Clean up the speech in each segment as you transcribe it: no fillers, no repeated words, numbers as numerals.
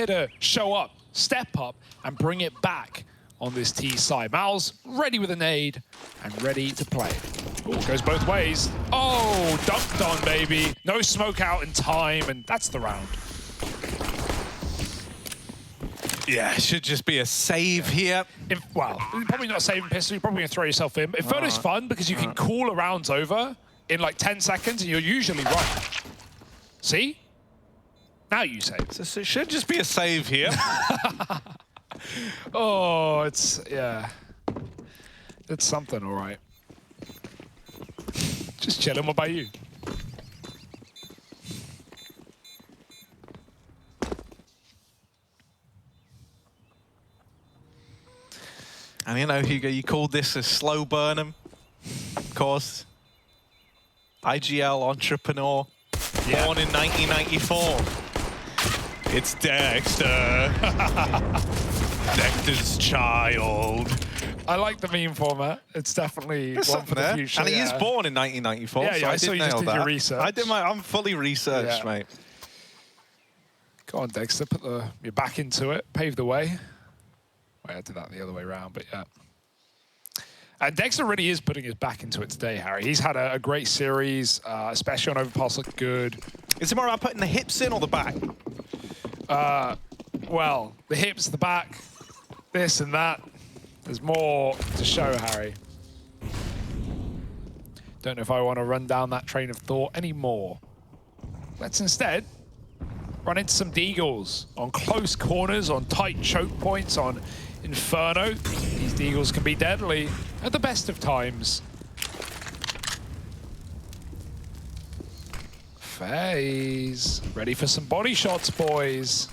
here to show up, step up, and bring it back on this T side. Mal's ready with a nade and ready to play. Ooh, goes both ways. Oh, dunked on, baby. No smoke out in time, and that's the round. Yeah, it should just be a save here. Well, probably not saving pistol. You're probably going to throw yourself in. Inferno's fun because you can call a rounds over in like 10 seconds, and you're usually right. See? Now you save. So it should just be a save here. Oh, yeah. It's something, all right. Just chilling. What about you? And you know, Hugo, you called this a slow burn, of course. IGL entrepreneur, born in 1994. It's Dexter. Dexter's child. I like the meme format. It's definitely one for the future. And he is born in 1994, yeah, so I saw did you just nail did that. your research. I'm fully researched, mate. Go on, Dexter, put your back into it, pave the way. Wait, I did that the other way around, but yeah. And Dexter really is putting his back into it today, Harry. He's had a great series, especially on Overpass, looked good. Is it more about putting the hips in or the back? Well, the hips, the back, this and that. There's more to show, Harry. Don't know if I want to run down that train of thought anymore. Let's instead run into some deagles on close corners, on tight choke points, on Inferno. These deagles can be deadly at the best of times. FaZe, ready for some body shots, boys.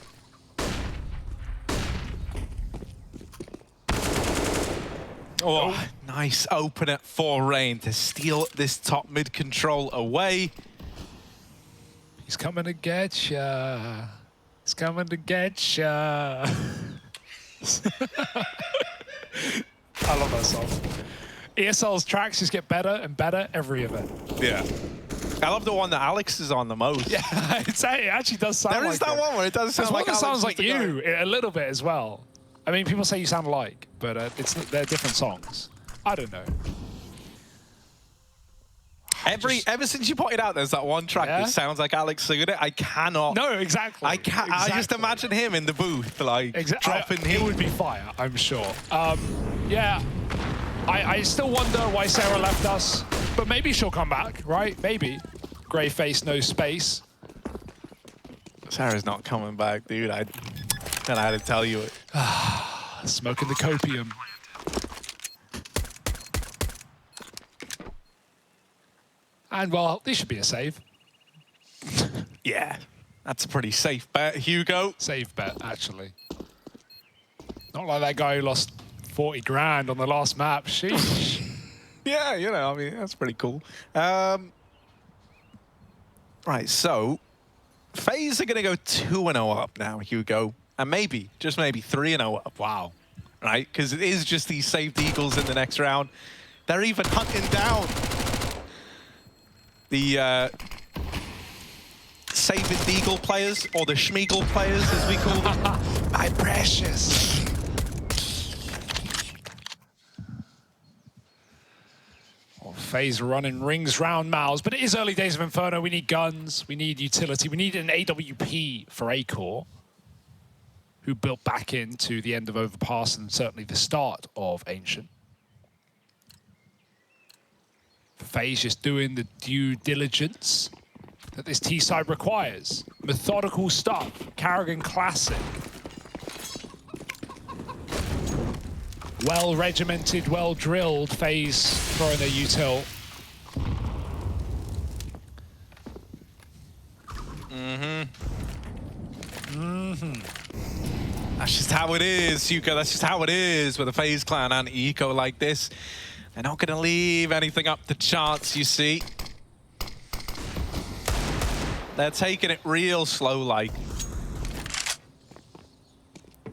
Oh, nice opener for Rain to steal this top mid control away. He's coming to get ya. He's coming to get ya. I love that song. ESL's tracks just get better and better every event. Yeah. I love the one that Alex is on the most. Yeah, it actually does sound like There is that one where it does sound like Alex. It sounds like you a little bit as well. I mean, people say you sound alike, but they're different songs. I don't know. Ever since you pointed out there's that one track that sounds like Alex singing it, I cannot. No, exactly. I can't. I just imagine him in the booth, like dropping heat. It would be fire, I'm sure. Yeah, I still wonder why Sarah left us, but maybe she'll come back, right? Maybe. Grey face, no space. Sarah's not coming back, dude. I don't know how to tell you it. Smoking the copium. And, well, this should be a save. Yeah, that's a pretty safe bet, Hugo. Safe bet, actually. Not like that guy who lost 40 grand on the last map. Sheesh. Yeah, you know, I mean, that's pretty cool. Right, so FaZe are going to go 2-0 up now, Hugo. And maybe, just maybe, 3-0 up. Wow. Right? Because it is just these saved Eagles in the next round. They're even hunting down the saved Eagle players, or the Schmeagle players, as we call them. My precious. Well, FaZe running rings round Mouse, but it is early days of Inferno. We need guns, we need utility, we need an AWP for A-Core, who built back into the end of Overpass and certainly the start of Ancient. FaZe just doing the due diligence that this T-side requires. Methodical stuff, Carrigan classic. Well-regimented, well-drilled, FaZe throwing their util. That's just how it is, Hugo. That's just how it is with a FaZe clan and eco like this. They're not going to leave anything up to chance, you see. They're taking it real slow, like.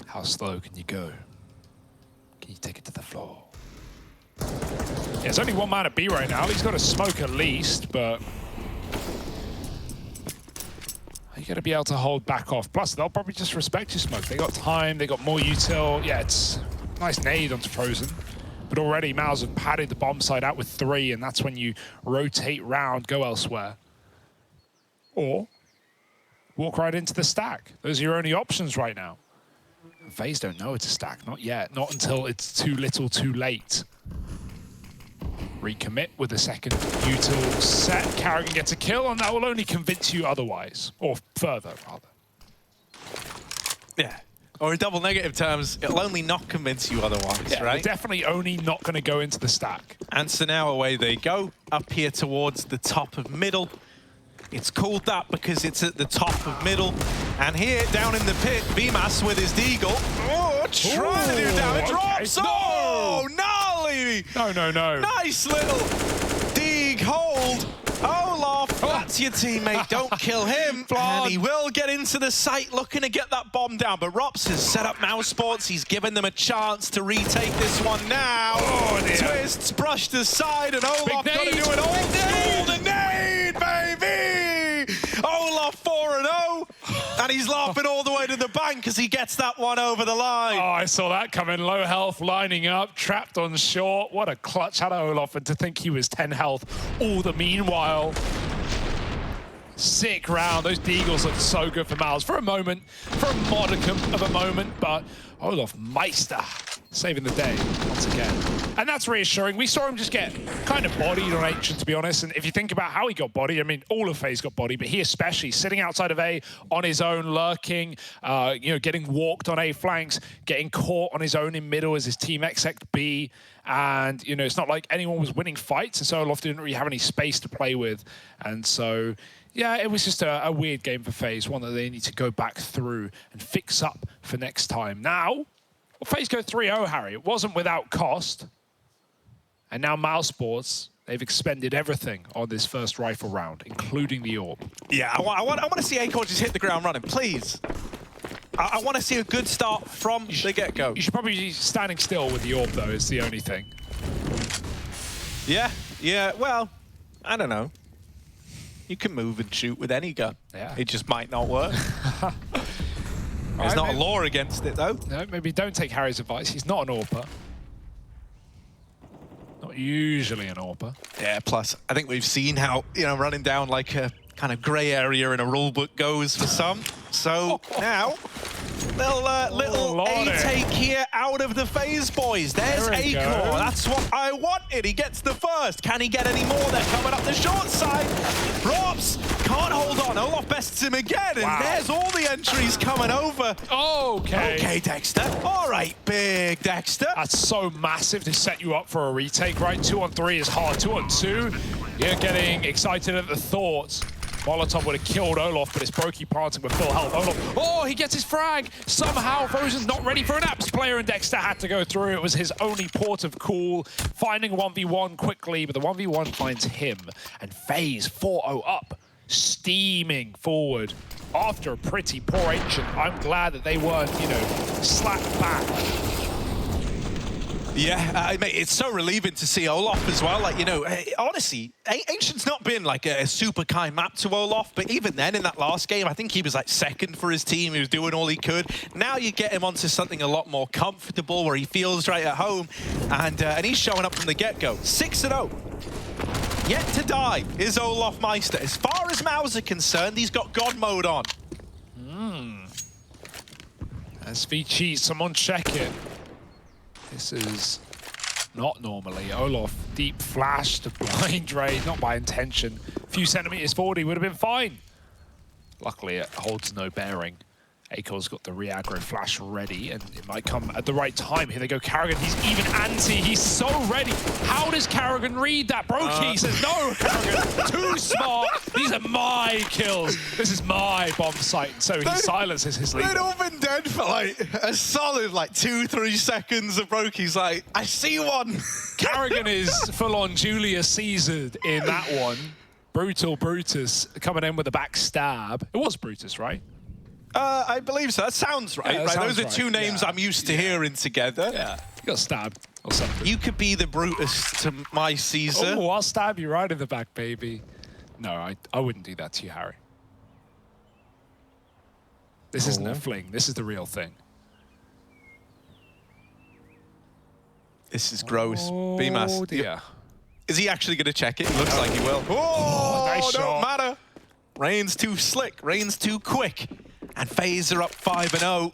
How slow can you go? Can you take it to the floor? Yeah, there's only one man at B right now. He's got to smoke at least, but... got to be able to hold back off. Plus, they'll probably just respect your smoke. They got time, they got more util. Yeah, it's a nice nade onto Frozen. But already, Mouse have padded the bomb side out with 3, and that's when you rotate round, go elsewhere. Or walk right into the stack. Those are your only options right now. FaZe don't know it's a stack, not yet. Not until it's too little, too late. Recommit with a second util set. Carrigan gets a kill, and that will only convince you otherwise. Or further, rather. Yeah. Or in double negative terms, it'll only not convince you otherwise, yeah, right? Definitely only not going to go into the stack. And so now away they go, up here towards the top of middle. It's called that because it's at the top of middle. And here, down in the pit, VMAS with his deagle. Oh, trying to do damage. Drops. Okay. Oh, gnarly. No. Nice little deag hold. Olaf, that's your teammate. Don't kill him. And he will get into the site looking to get that bomb down. But Rops has set up mousesports. He's given them a chance to retake this one now. Oh, dear. Twists brushed aside, and Olaf got to do it all. The nade, baby! Olaf 4-0. And he's laughing all the way to the bank as he gets that one over the line. Oh, I saw that coming. Low health, lining up, trapped on short. What a clutch out of Olaf, and to think he was 10 health all the meanwhile. Sick round. Those deagles look so good for Miles for a moment, for a modicum of a moment, but Olaf Meister saving the day once again. And that's reassuring. We saw him just get kind of bodied on Ancient, to be honest. And if you think about how he got bodied, I mean, all of FaZe got bodied, but he especially sitting outside of A on his own, lurking, getting walked on A flanks, getting caught on his own in middle as his team exec B. And, it's not like anyone was winning fights, and so Olaf didn't really have any space to play with. And so, yeah, it was just a weird game for FaZe, one that they need to go back through and fix up for next time. Now, FaZe go 3-0, Harry. It wasn't without cost. And now mousesports, they've expended everything on this first rifle round, including the orb. Yeah, I want to see Acorn just hit the ground running, please. I want to see a good start from the get-go. You should probably be standing still with the orb, though, is the only thing. Yeah, well, I don't know. You can move and shoot with any gun. Yeah. It just might not work. There's not a law against it, though. No, maybe don't take Harry's advice. He's not an AWPer. Not usually an AWPer. Yeah, plus, I think we've seen how, running down like a kind of grey area in a rulebook goes for some. So now, little A-take here out of the FaZe boys. There's Acorn. That's what I wanted. He gets the first. Can he get any more? They're coming up the short side. Robs can't hold on. Olaf bests him again, and there's all the entries coming over. Okay. Okay, Dexter. All right, big Dexter. That's so massive to set you up for a retake, right? 2-on-3 is hard. 2-on-2, you're getting excited at the thought. Molotov would have killed Olaf, but it's Brokey planting with full health. Olaf, he gets his frag. Somehow, Frozen's not ready for an Apps player, and Dexter had to go through. It was his only port of call, finding 1v1 quickly, but the 1v1 finds him. And FaZe 4-0 up, steaming forward after a pretty poor Ancient. I'm glad that they weren't, slapped back. Yeah, it's so relieving to see Olaf as well. Honestly, Ancient's not been like a super kind map to Olaf, but even then in that last game, I think he was like second for his team. He was doing all he could. Now you get him onto something a lot more comfortable where he feels right at home, and he's showing up from the get-go. 6-0. Yet to die is Olaf Meister. As far as Mouse are concerned, he's got God mode on. SV cheats, someone check it. This is not normally. Olaf, deep flash to blind raid, not by intention. A few centimeters forward, he would have been fine. Luckily, it holds no bearing. Acor's got the re-aggro flash ready, and it might come at the right time. Here they go, Carrigan. He's even anti. He's so ready. How does Carrigan read that? Brokey says, no, Carrigan, too smart. These are my kills. This is my bomb site. So he silences his lead. They'd all been dead for like a solid 2-3 seconds. Of Brokey's like, I see one. Carrigan is full-on Julius Caesared in that one. Brutal Brutus coming in with a backstab. It was Brutus, right? I believe so. That sounds right. Yeah, that sounds Those are two names I'm used to hearing together. Yeah, you got stabbed or something. You could be the Brutus to my Caesar. Oh, I'll stab you right in the back, baby. No, I wouldn't do that to you, Harry. This isn't a fling. This is the real thing. This is gross. Oh, BMAS. dear. Is he actually going to check it? It looks like he will. Oh, nice don't shot. matter. Rain's too slick. Rain's too quick. And FaZe are up 5-0.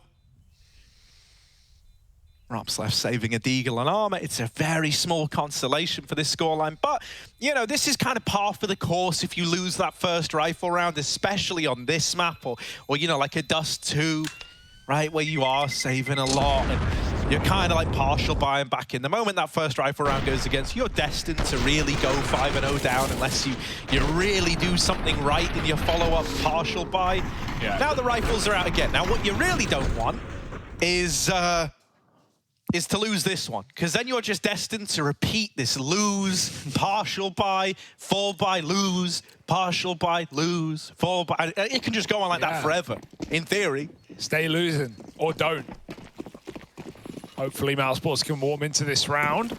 Rops left saving a deagle and armor. It's a very small consolation for this scoreline. But, you know, this is kind of par for the course if you lose that first rifle round, especially on this map or you know, like a Dust 2, right, where you are saving a lot and you're kind of like partial buying back in. The moment that first rifle round goes against you, you're destined to really go 5-0 down unless you really do something right in your follow-up partial buy. Yeah. Now the rifles are out again. Now what you really don't want is to lose this one, because then you're just destined to repeat this lose, partial buy, full buy, lose, partial buy, lose, full buy. It can just go on like that forever, in theory. Stay losing, or don't. Hopefully mousesports can warm into this round.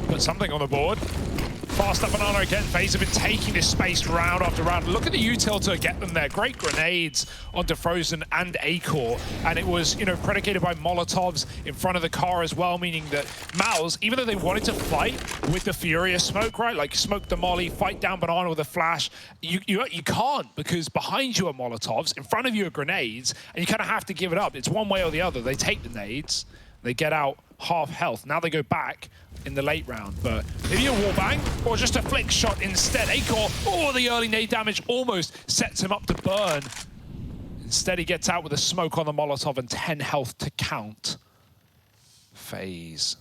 Put something on the board. Fast up banana again. FaZe have been taking this space round after round. Look at the util to get them there. Great grenades onto Frozen and Acor. And it was, you know, predicated by Molotovs in front of the car as well, meaning that Mouse, even though they wanted to fight with the Furious smoke, right? Like smoke the molly, fight down banana with a flash. You can't, because behind you are Molotovs, in front of you are grenades, and you kind of have to give it up. It's one way or the other. They take the nades, they get out half health. Now they go back in the late round, but maybe a wallbang or just a flick shot instead. Acor, oh, the early nade damage almost sets him up to burn. Instead, he gets out with a smoke on the Molotov and 10 health to count. FaZe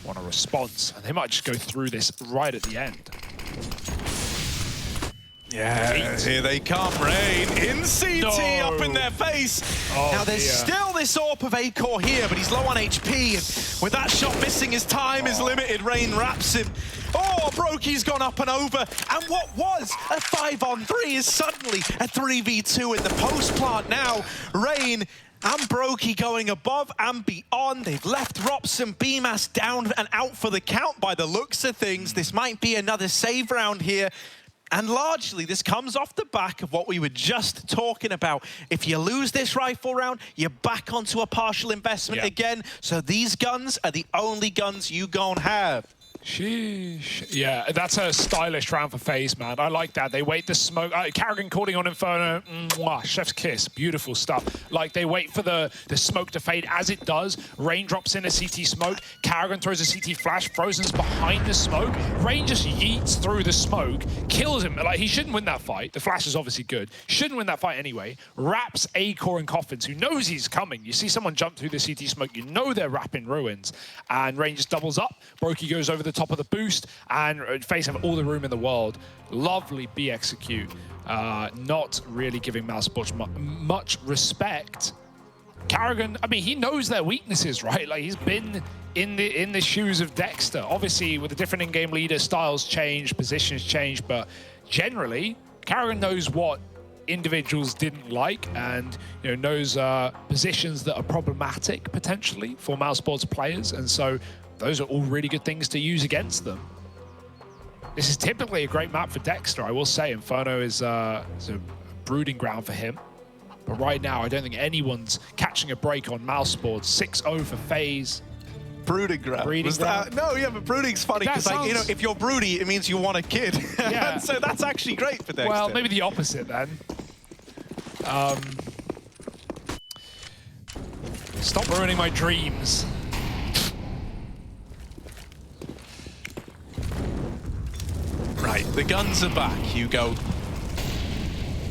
want a response, and they might just go through this right at the end. Yeah, here they come, Rain in CT up in their face. Oh, now there's still this AWP of Acor here, but he's low on HP, and with that shot missing, his time is limited. Rain wraps him. Oh, Brokey's gone up and over, and what was a 5-on-3 is suddenly a 3v2 in the post plant now. Rain and Brokey going above and beyond. They've left Rops and BMAS down and out for the count by the looks of things. This might be another save round here. And largely, this comes off the back of what we were just talking about. If you lose this rifle round, you're back onto a partial investment again. So these guns are the only guns you gon' have. Sheesh. Yeah, that's a stylish round for FaZe, man. I like that. They wait the smoke. Karrigan calling on Inferno. Mwah, chef's kiss. Beautiful stuff. Like, they wait for the smoke to fade. As it does, Rain drops in a CT smoke. Karrigan throws a CT flash. Frozen's behind the smoke. Rain just yeets through the smoke, kills him. Like, he shouldn't win that fight. The flash is obviously good. Shouldn't win that fight anyway. Wraps Acor and Coffins, who knows he's coming. You see someone jump through the CT smoke, you know they're wrapping ruins. And Rain just doubles up. Brokey goes over the top of the boost, and FaZe have all the room in the world. Lovely B execute. Not really giving mousesports much respect. Karrigan, I mean, he knows their weaknesses, right? Like, he's been in the shoes of Dexter. Obviously, with a different in-game leader, styles change, positions change, but generally, Karrigan knows what individuals didn't like, and knows positions that are problematic potentially for mousesports players, and so those are all really good things to use against them. This is typically a great map for Dexter, I will say. Inferno is a brooding ground for him. But right now, I don't think anyone's catching a break on mousesports. 6-0 for FaZe. Brooding ground. No, yeah, but brooding's funny because, like, if you're broody, it means you want a kid. Yeah. So that's actually great for Dexter. Well, maybe the opposite then. Stop ruining my dreams. Right, the guns are back, Hugo.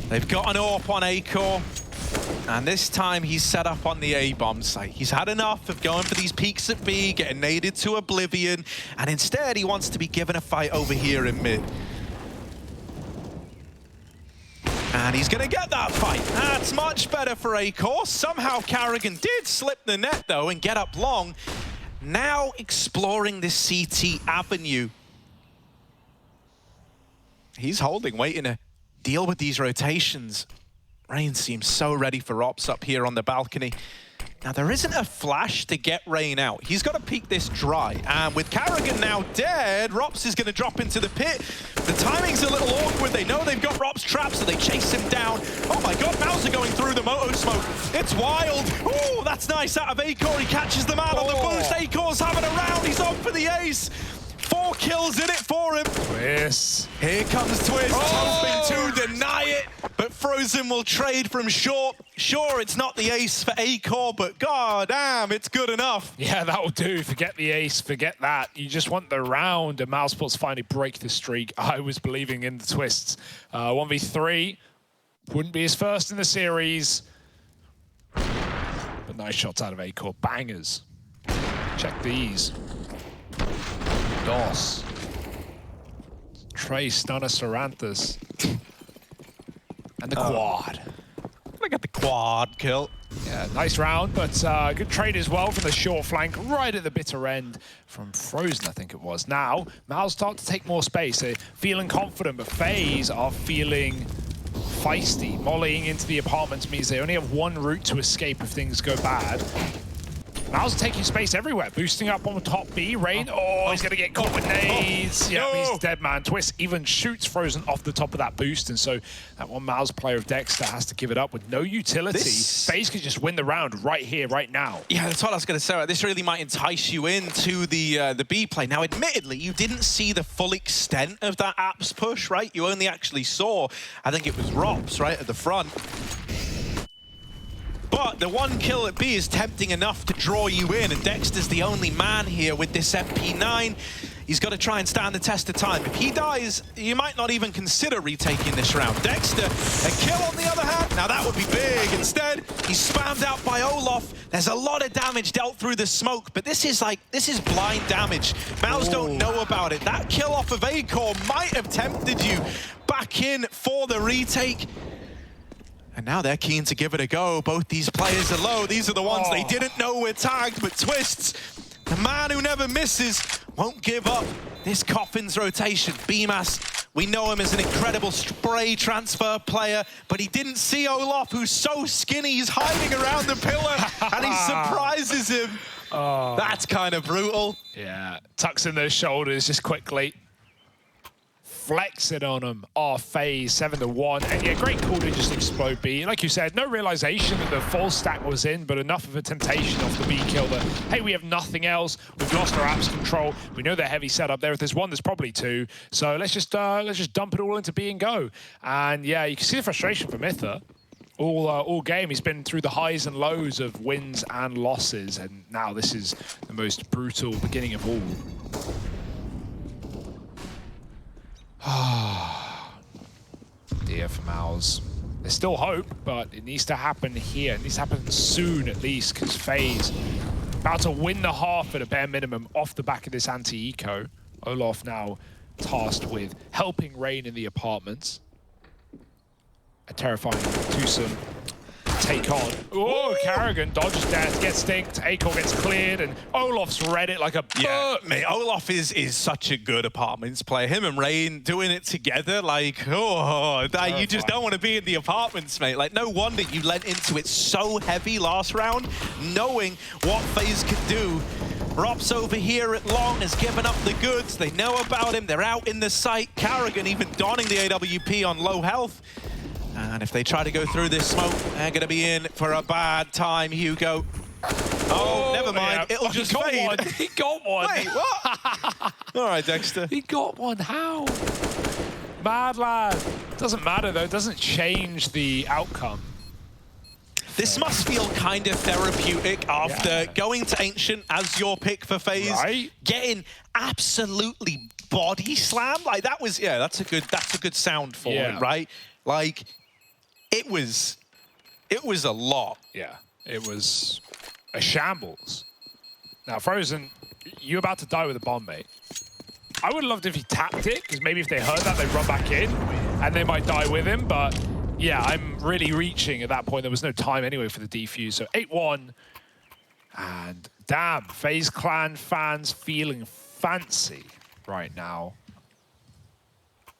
They've got an AWP on Acor, and this time he's set up on the A-bomb site. He's had enough of going for these peaks at B, getting naded to oblivion, and instead he wants to be given a fight over here in mid. And he's going to get that fight. That's much better for Acor. Somehow Karrigan did slip the net, though, and get up long. Now exploring this CT avenue. He's holding, waiting to deal with these rotations. Rain seems so ready for ops up here on the balcony. Now, there isn't a flash to get Rain out. He's got to peek this dry. And with Karrigan now dead, Rops is going to drop into the pit. The timing's a little awkward. They know they've got Rops trapped, so they chase him down. Oh my god, Mouse are going through the moto smoke. It's wild. Oh, that's nice out of Acor. He catches them out on the boost. Acor's having a round. He's on for the ace. 4 kills in it for him. Twist. Here comes Twist, hoping to deny it, but Frozen will trade from short. Sure, it's not the ace for Acor, but god damn, it's good enough. Yeah, that'll do. Forget the ace, forget that. You just want the round, and mousesports finally break the streak. I was believing in the Twists. 1v3, wouldn't be his first in the series. But nice shots out of Acor, bangers. Check these. Dos. Trey, Stunner, Saranthus. And the quad. Look at the quad kill. Yeah, nice round, but good trade as well from the short flank, right at the bitter end from Frozen, I think it was. Now, Mal's start to take more space. They're feeling confident, but FaZe are feeling feisty. Mollying into the apartments means they only have one route to escape if things go bad. Mal's taking space everywhere, boosting up on the top B. Rain, he's going to get caught with nades. Yeah, he's dead, man. Twist even shoots Frozen off the top of that boost, and so that one Mal's player of Dexter has to give it up with no utility. FaZe could just win the round right here, right now. Yeah, that's what I was going to say. This really might entice you into the B play. Now, admittedly, you didn't see the full extent of that Apps push, right? You only actually saw, I think it was Rops, right, at the front. But the one kill at B is tempting enough to draw you in, and Dexter's the only man here with this MP9. He's got to try and stand the test of time. If he dies, you might not even consider retaking this round. Dexter, a kill on the other hand. Now that would be big. Instead, he's spammed out by Olaf. There's a lot of damage dealt through the smoke, but this is blind damage. Mouse don't know about it. That kill off of Acor might have tempted you back in for the retake. And now they're keen to give it a go. Both these players are low. These are the ones they didn't know were tagged, but Twists, the man who never misses, won't give up this Coffin's rotation. BMAS, we know him as an incredible spray transfer player, but he didn't see Olaf, who's so skinny, he's hiding around the pillar, and he surprises him. That's kind of brutal. Yeah, tucks in those shoulders just quickly. Flex it on him. FaZe 7-1, and yeah, great call to just explode B. Like you said, no realization that the full stack was in, but enough of a temptation off the B kill that, hey, we have nothing else. We've lost our apps control. We know they're heavy setup there. If there's one, there's probably two. So let's just dump it all into B and go. And yeah, you can see the frustration from Mytha. All game, he's been through the highs and lows of wins and losses, and now this is the most brutal beginning of all. Dear for Mouse. There's still hope, but it needs to happen here. It needs to happen soon, at least, because FaZe about to win the half at a bare minimum off the back of this anti-eco. Olaf now tasked with helping Rain in the apartments. A terrifying twosome take on. Oh, Karrigan dodges death, gets stinked, Acor gets cleared, and Olaf's read it like a book. Mate, Olaf is such a good apartments player. Him and Rain doing it together, like, you just don't want to be in the apartments, mate. Like, no wonder you lent into it so heavy last round, knowing what FaZe could do. Rops over here at long has given up the goods. They know about him. They're out in the sight. Karrigan even donning the AWP on low health. And if they try to go through this smoke, they're going to be in for a bad time, Hugo. Oh, never mind. Yeah. It'll just fade. He got one. Wait, what? All right, Dexter. He got one. How? Mad lad. Doesn't matter, though. It doesn't change the outcome. This must feel kind of therapeutic after going to Ancient as your pick for FaZe. Right? Getting absolutely body slammed. Like, that was, that's a good sound for it, right? Like, it was a lot. Yeah, it was a shambles. Now, Frozen, you're about to die with a bomb, mate. I would have loved if he tapped it, because maybe if they heard that, they'd run back in, and they might die with him, but yeah, I'm really reaching at that point. There was no time anyway for the defuse, so 8-1. And damn, FaZe Clan fans feeling fancy right now.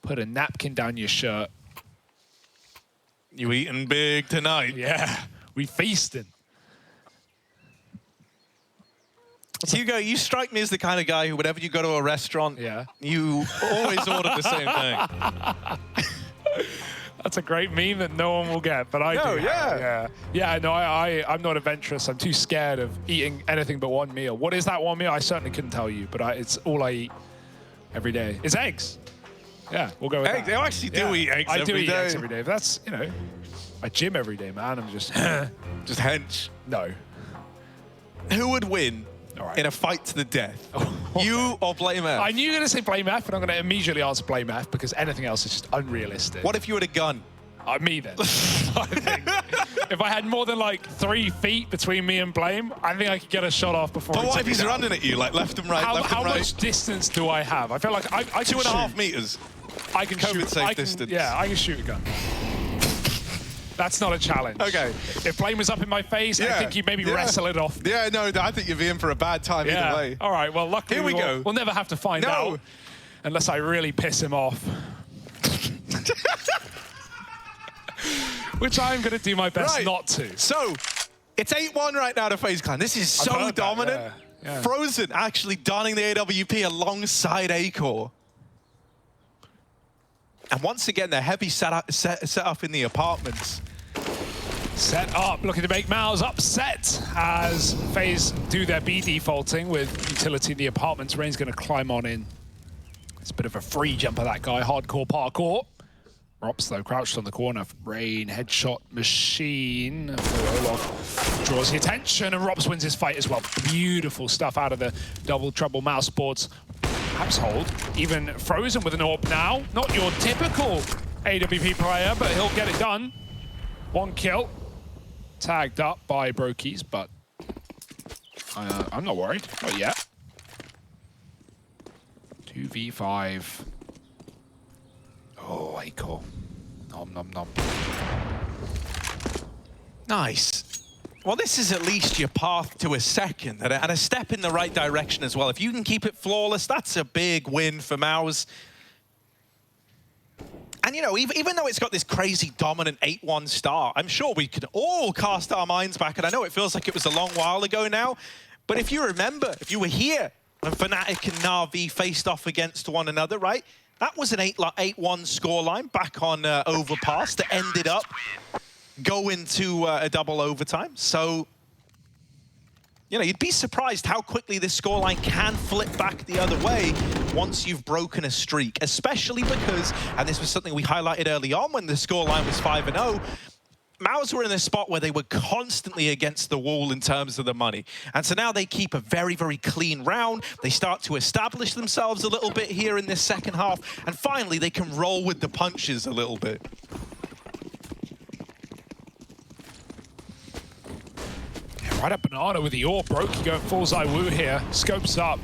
Put a napkin down your shirt. You eating big tonight. Yeah, we feasting. Hugo, you strike me as the kind of guy who, whenever you go to a restaurant, Yeah. you always order the same thing. That's a great meme that no one will get, but I do. Yeah, no, I'm not adventurous. I'm too scared of eating anything but one meal. What is that one meal? I certainly couldn't tell you, but it's all I eat every day. It's eggs. Yeah, we'll go with eggs. that. I actually do eat eggs every day. I do eat eggs every day. But that's, you know, I gym every day, man. I'm just... just hench. No. Who would win right. in a fight to the death? You or Blame F? I knew you were going to say Blame F, and I'm going to immediately answer Blame F because anything else is just unrealistic. What if you had a gun? Me then. I think if I had more than like 3 feet between me and Blame, I think I could get a shot off before. But what if he's running at you, like left and right, left and right? How much distance do I have? I feel like I can 2.5 meters. I can shoot. COVID-safe distance. Yeah, I can shoot a gun. That's not a challenge. Okay. If Blame was up in my face, I think he'd maybe wrestle it off. Yeah, no, I think you'd be in for a bad time either way. All right, well, luckily we'll never have to find out unless I really piss him off. Which I'm going to do my best not to. So, it's 8-1 right now to FaZe Clan. This is so dominant. Yeah. Frozen actually donning the AWP alongside Acor. And once again, they're heavy set up in the apartments. Set up, looking to make Mouse upset as FaZe do their B defaulting with utility in the apartments. Rain's going to climb on in. It's a bit of a free jumper, that guy. Hardcore parkour. Rops, though, crouched on the corner. Rain, headshot machine. Olaf draws the attention, and Rops wins his fight as well. Beautiful stuff out of the double trouble mousesports. Perhaps hold. Even Frozen with an AWP now. Not your typical AWP player, but he'll get it done. 1 kill. Tagged up by Brokies, but I'm not worried. Not yet. 2v5. Oh, Acor. Nom, nom, nom. Nice. Well, this is at least your path to a second and a step in the right direction as well. If you can keep it flawless, that's a big win for Mouse. And, you know, even though it's got this crazy dominant 8-1 start, I'm sure we could all cast our minds back. And I know it feels like it was a long while ago now. But if you remember, if you were here when Fnatic and Na'Vi faced off against one another, right? That was an 8-1 scoreline back on Overpass that ended up going to a double overtime. So, you know, you'd be surprised how quickly this scoreline can flip back the other way once you've broken a streak, especially because, and this was something we highlighted early on when the scoreline was 5-0, Mouse were in a spot where they were constantly against the wall in terms of the money. And so now they keep a very, very clean round. They start to establish themselves a little bit here in this second half. And finally, they can roll with the punches a little bit. Yeah, right up Banana with the AWP. Brokey going full Zywoo here. Scopes up.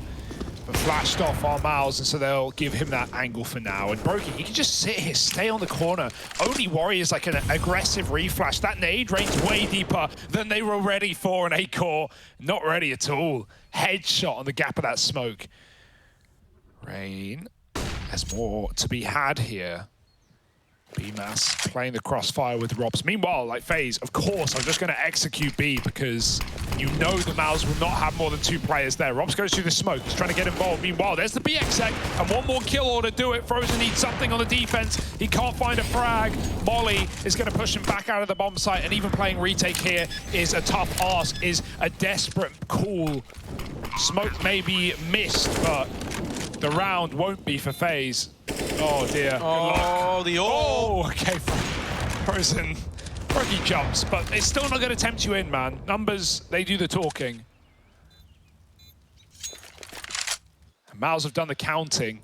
But flashed off our Mouse, and so they'll give him that angle for now. And Brokey, he can just sit here, stay on the corner. Only worry is like an aggressive reflash. That nade range way deeper than they were ready for, and Acor not ready at all. Headshot on the gap of that smoke. Rain has more to be had here. BMAS playing the crossfire with Robs. Meanwhile, like FaZe, of course, I'm just going to execute B because you know the Mouse will not have more than 2 players there. Robs goes through the smoke. He's trying to get involved. Meanwhile, there's the BXX and 1 more kill order to do it. Frozen needs something on the defense. He can't find a frag. Molly is going to push him back out of the bomb site, and even playing retake here is a tough ask, is a desperate call. Smoke may be missed, but the round won't be for FaZe. Oh dear. Oh, the oh, okay. Frozen. Brokey jumps, but it's still not going to tempt you in, man. Numbers, they do the talking. And Mouse have done the counting.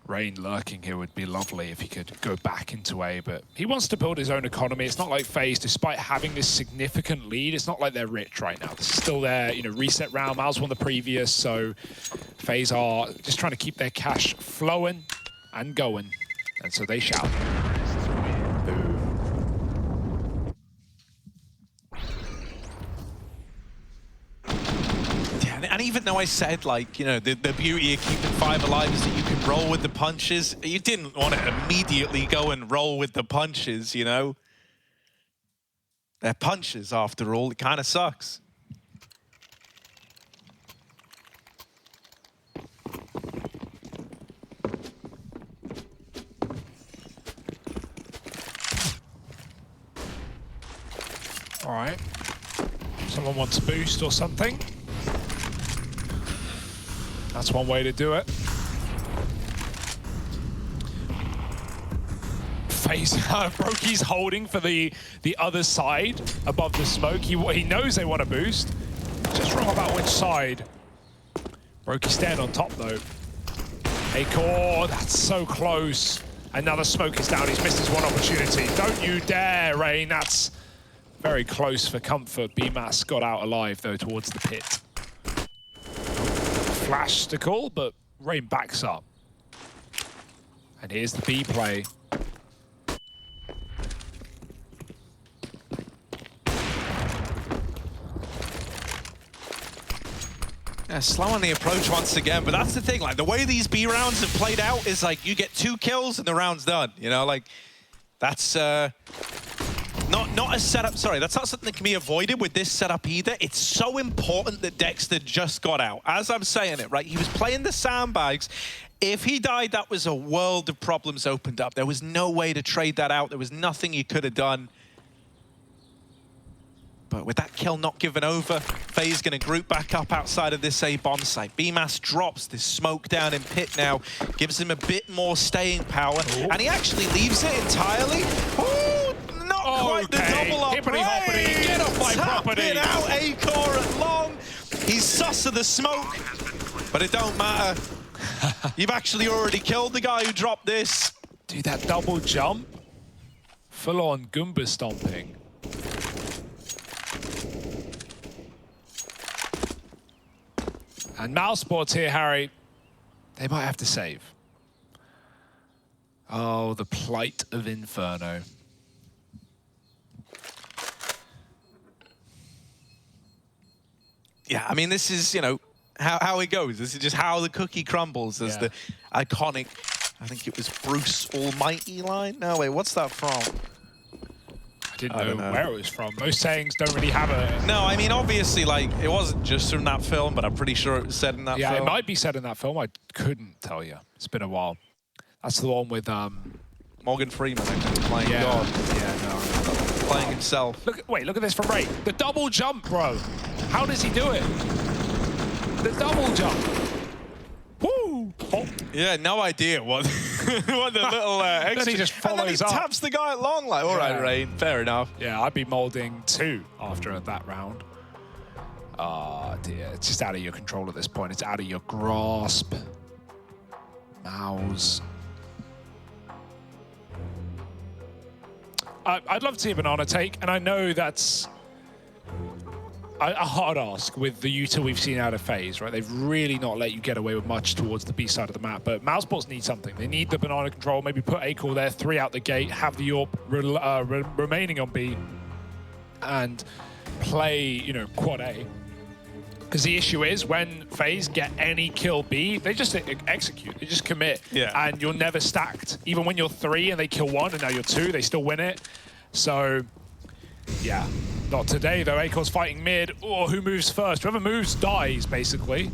Rain lurking here would be lovely if he could go back into A, but he wants to build his own economy. It's not like FaZe, despite having this significant lead, it's not like they're rich right now. This is still their, you know, reset round. Miles won the previous, so FaZe are just trying to keep their cash flowing and going. And so they shout. And even though I said, like, you know, the beauty of keeping 5 alive is that you can roll with the punches, you didn't want to immediately go and roll with the punches, you know? They're punches, after all. It kind of sucks. All right. Someone wants a boost or something. That's one way to do it. FaZe, Brokey's holding for the other side above the smoke. He knows they want a boost. Just wrong about which side. Brokey stand on top though. Acor, that's so close. Another smoke is down. He's missed his one opportunity. Don't you dare, Rain. That's very close for comfort. BMAS got out alive though towards the pit. Flash to call, but Rain backs up. And here's the B play. Yeah, slow on the approach once again, but that's the thing, like the way these B rounds have played out is like you get 2 kills and the round's done, you know, like that's not a setup, sorry, that's not something that can be avoided with this setup either. It's so important that Dexter just got out. As I'm saying it, right, he was playing the sandbags. If he died, that was a world of problems opened up. There was no way to trade that out. There was nothing he could have done. But with that kill not given over, FaZe going to group back up outside of this A bomb site. BMAS drops this smoke down in pit now, gives him a bit more staying power, and he actually leaves it entirely. Ooh, not quite the double up. Hippity hoppity, get off my property. It out, Acor at long. He's sus of the smoke, but it don't matter. You've actually already killed the guy who dropped this. Dude, that double jump, full on Goomba stomping. And mousesports here, Harry, they might have to save. Oh, the plight of Inferno. Yeah, I mean, this is, you know, how it goes. This is just how the cookie crumbles. There's the iconic, I think it was Bruce Almighty line. No, wait, what's that from? I didn't know where it was from. Most sayings don't really have a... No, I mean, obviously, like, it wasn't just from that film, but I'm pretty sure it was said in that film. Yeah, it might be said in that film. I couldn't tell you. It's been a while. That's the one with... Morgan Freeman, actually, playing God. Yeah, no. Playing himself. Look at this from Ray. The double jump, bro. How does he do it? The double jump. Woo! Oh. Yeah, no idea what, what the little extra... Then he just follows and then he up. taps the guy along, like, all right, Rain, fair enough. Yeah, I'd be molding 2 after that round. Oh, dear. It's just out of your control at this point. It's out of your grasp. Mouse. I'd love to see a banana take, and I know that's a hard ask with the util we've seen out of FaZe, right? They've really not let you get away with much towards the B side of the map, but mousesports need something. They need the banana control, maybe put Acor there, 3 out the gate, have the AWP remaining on B, and play, you know, quad A. Because the issue is, when FaZe get any kill B, they just execute, they just commit, and you're never stacked. Even when you're 3 and they kill 1 and now you're 2, they still win it. So, yeah. Not today, though. Acor's fighting mid. Oh, who moves first? Whoever moves dies, basically.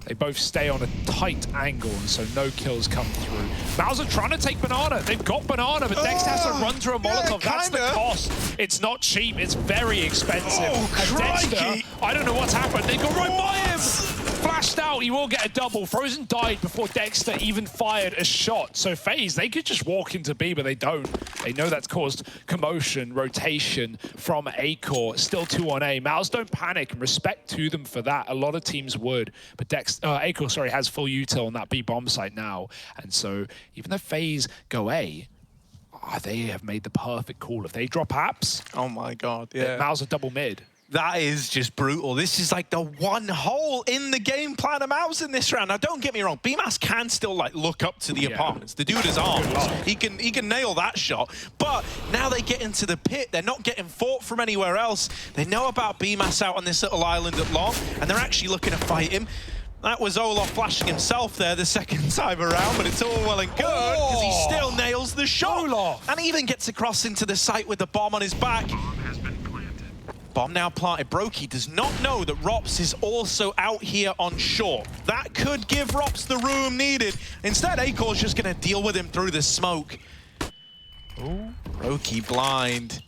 They both stay on a tight angle, and so no kills come through. Mouse are trying to take banana. They've got banana, but Dexter has to run through a Molotov. That's the cost. It's not cheap. It's very expensive. And Dexter, I don't know what's happened. They got right by him. Flashed out. He will get a double. Frozen died before Dexter even fired a shot. So FaZe, they could just walk into B, but they don't. They know that's caused commotion, rotation from Acor. Still 2 on A. Mouse don't panic, and respect to them for that. A lot of teams would, but Acor, sorry, has full util on that B bomb site now. And so even though FaZe go A, they have made the perfect call. If they drop apps, oh my God, yeah. Mouse are double mid. That is just brutal. This is like the one hole in the game plan of Mouse in this round. Now, don't get me wrong. BMAS can still like look up to the opponents. The dude has arms. He can nail that shot. But now they get into the pit. They're not getting fought from anywhere else. They know about BMAS out on this little island at long, and they're actually looking to fight him. That was Olof flashing himself there the second time around, but it's all well and good because he still nails the shot. And even gets across into the site with the bomb on his back. Bomb now planted. Brokey does not know that Rops is also out here on short. That could give Rops the room needed. Instead, Akor's just going to deal with him through the smoke. Ooh. Brokey blind.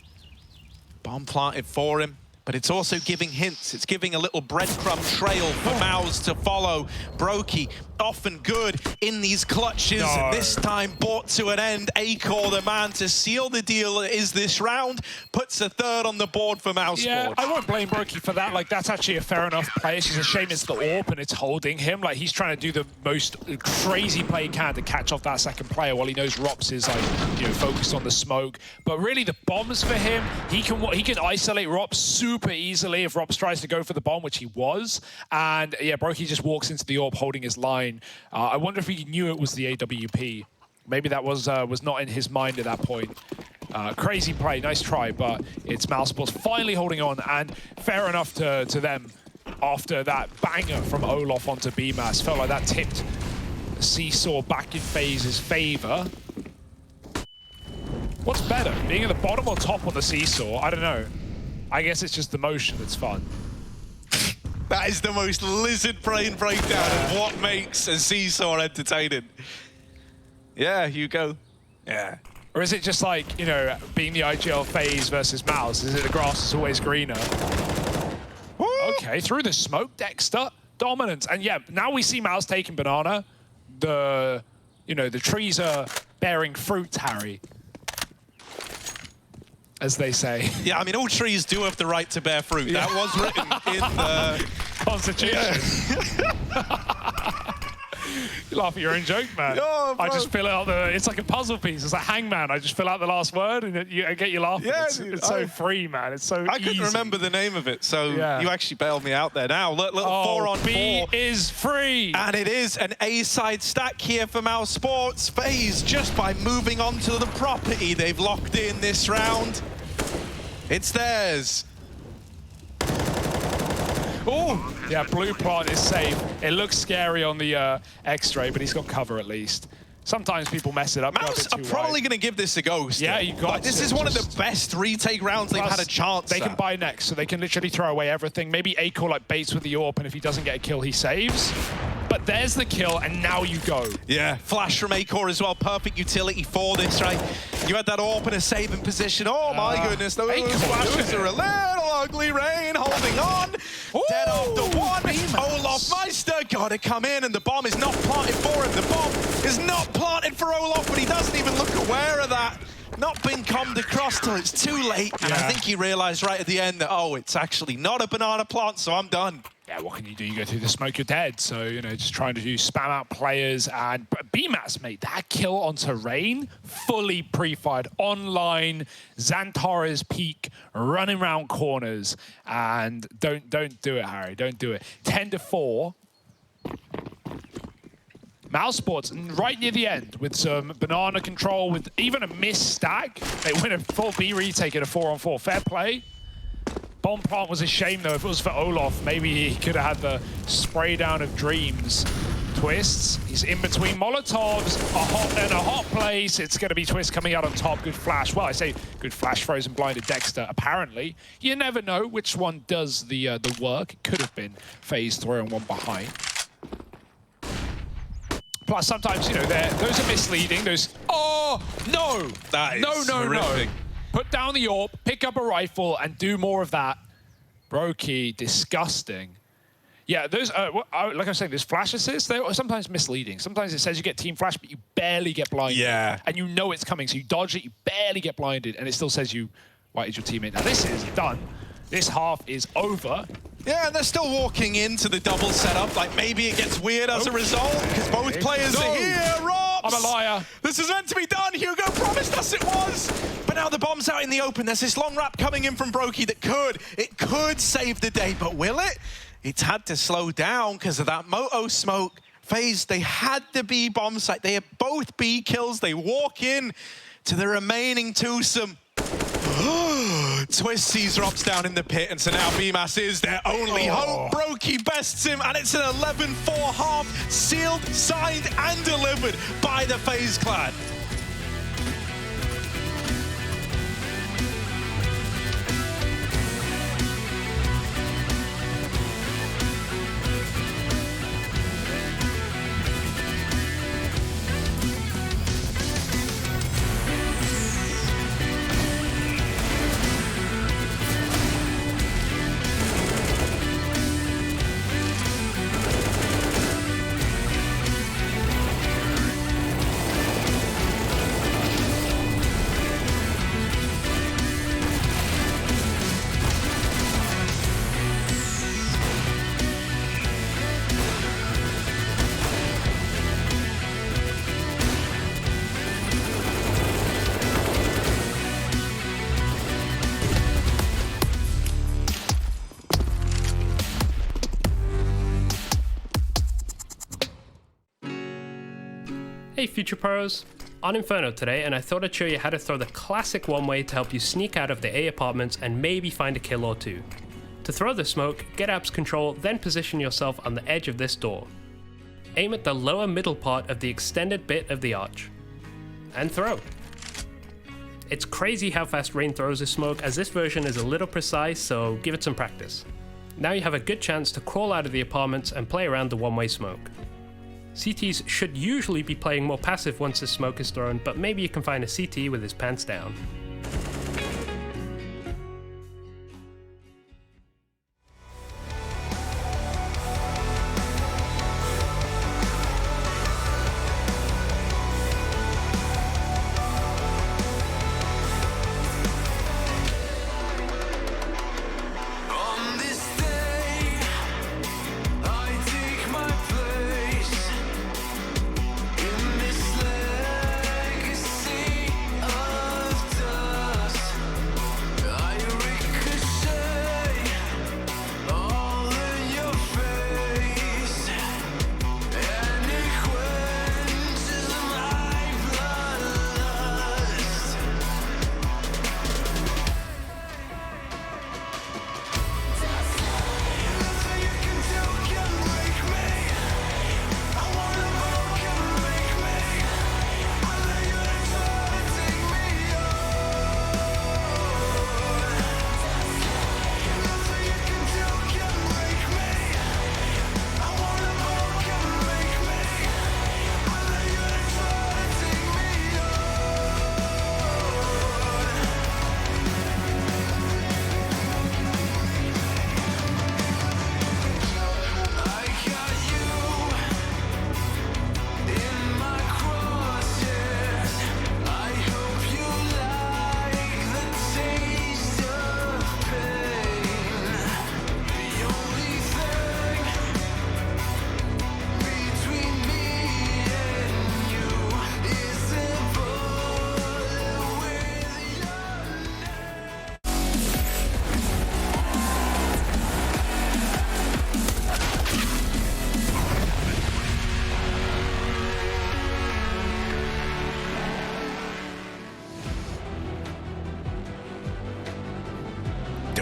Bomb planted for him, but it's also giving hints. It's giving a little breadcrumb trail for Mouse to follow. Brokey, often good in these clutches. No. And this time brought to an end. Akor, the man to seal the deal, is this round. Puts a third on the board for mousesports. Yeah, I won't blame Brokey for that. Like, that's actually a fair enough play. It's just a shame it's the AWP and it's holding him. Like, he's trying to do the most crazy play he can to catch off that second player while he knows Rops is, like, you know, focused on the smoke. But really, the bombs for him, he can isolate Rops super easily if Rops tries to go for the bomb, which he was. And yeah, Brokey just walks into the AWP holding his line. I wonder if he knew it was the AWP. Maybe that was not in his mind at that point. Crazy play, nice try, but it's mousesports finally holding on, and fair enough to them after that banger from Olof onto BMAS. Felt like that tipped Seesaw back in FaZe's favor. What's better, being at the bottom or top on the Seesaw? I don't know. I guess it's just the motion that's fun. That is the most lizard brain breakdown of what makes a Seesaw entertaining. Yeah, Hugo. Yeah. Or is it just like, you know, being the IGL FaZe versus Mouse? Is it the grass is always greener? Woo! Okay, through the smoke, Dexter, dominance. And yeah, now we see Mouse taking banana. The trees are bearing fruit, Harry. As they say. Yeah, I mean, all trees do have the right to bear fruit. Yeah. That was written in the Constitution. Yeah. You laugh at your own joke, man. Oh, I just fill out it's like a puzzle piece. It's like Hangman. I just fill out the last word and I get you laughing. Yeah, it's so free, man. It's so I couldn't remember the name of it, so you actually bailed me out there. Now, little 4-on-4. B is free. And it is an A-side stack here for mousesports. FaZe, just by moving on to the property, they've locked in this round. It's theirs. Oh, yeah, blue plant is safe. It looks scary on the X-ray, but he's got cover at least. Sometimes people mess it up. Mouse are probably going to give this a go still. Yeah, you got This is one of the best retake rounds they've had a chance They can buy next, so they can literally throw away everything. Maybe Akor like baits with the AWP, and if he doesn't get a kill, he saves. But there's the kill, and now you go. Yeah, flash from Akor as well. Perfect utility for this, right? You had that AWP in a saving position. Oh my goodness, those flashes are a little ugly. Rain holding on. Ooh, dead after one. Olaf Meister got to come in, and the bomb is not planted for him. The bomb is not planted for Olaf, but he doesn't even look aware of that. Not been commed across till it's too late. And I think he realized right at the end that, oh, it's actually not a banana plant, so I'm done. Yeah, what can you do? You go through the smoke, you're dead. So, you know, just trying to spam out players. And BMAS made that kill onto Rain, fully pre-fired, online, Xantare's peak, running around corners. And don't do it, Harry. Don't do it. 10-4. mousesports, right near the end, with some banana control, with even a missed stack. They win a full B retake at a 4-on-4. Fair play. Bomb plant was a shame, though. If it was for Olaf, maybe he could have had the spray down of dreams. Twists, he's in between Molotovs, in a hot place. It's going to be Twist coming out on top. Good flash. Well, I say good flash, frozen blinded Dexter, apparently. You never know which one does the work. It could have been FaZe throwing one behind. Plus, sometimes, you know, those are misleading. Those, oh, no! That is horrific. Put down the AWP, pick up a rifle, and do more of that. Brokey, disgusting. Yeah, those, like I was saying, those flash assists, they're sometimes misleading. Sometimes it says you get team flash, but you barely get blinded. Yeah. And you know it's coming, so you dodge it, you barely get blinded, and it still says you whited your teammate. Now this is done. This half is over. Yeah, and they're still walking into the double setup. Like, maybe it gets weird as a result, because both players are here. Robs! I'm a liar. This is meant to be done. Hugo promised us it was. But now the bomb's out in the open. There's this long wrap coming in from Brokey that could save the day. But will it? It's had to slow down because of that Moto smoke. FaZe, they had the B bomb site. They have both B kills. They walk in to the remaining twosome. Twist sees Robs down in the pit, and so now BMAS is their only hope. Brokey bests him, and it's an 11-4 half, sealed, signed, and delivered by the FaZe clan. Hey Future Pros! On Inferno today, and I thought I'd show you how to throw the classic one-way to help you sneak out of the A apartments and maybe find a kill or two. To throw the smoke, get apps control, then position yourself on the edge of this door. Aim at the lower middle part of the extended bit of the arch. And throw. It's crazy how fast Rain throws his smoke, as this version is a little precise, so give it some practice. Now you have a good chance to crawl out of the apartments and play around the one-way smoke. CTs should usually be playing more passive once the smoke is thrown, but maybe you can find a CT with his pants down.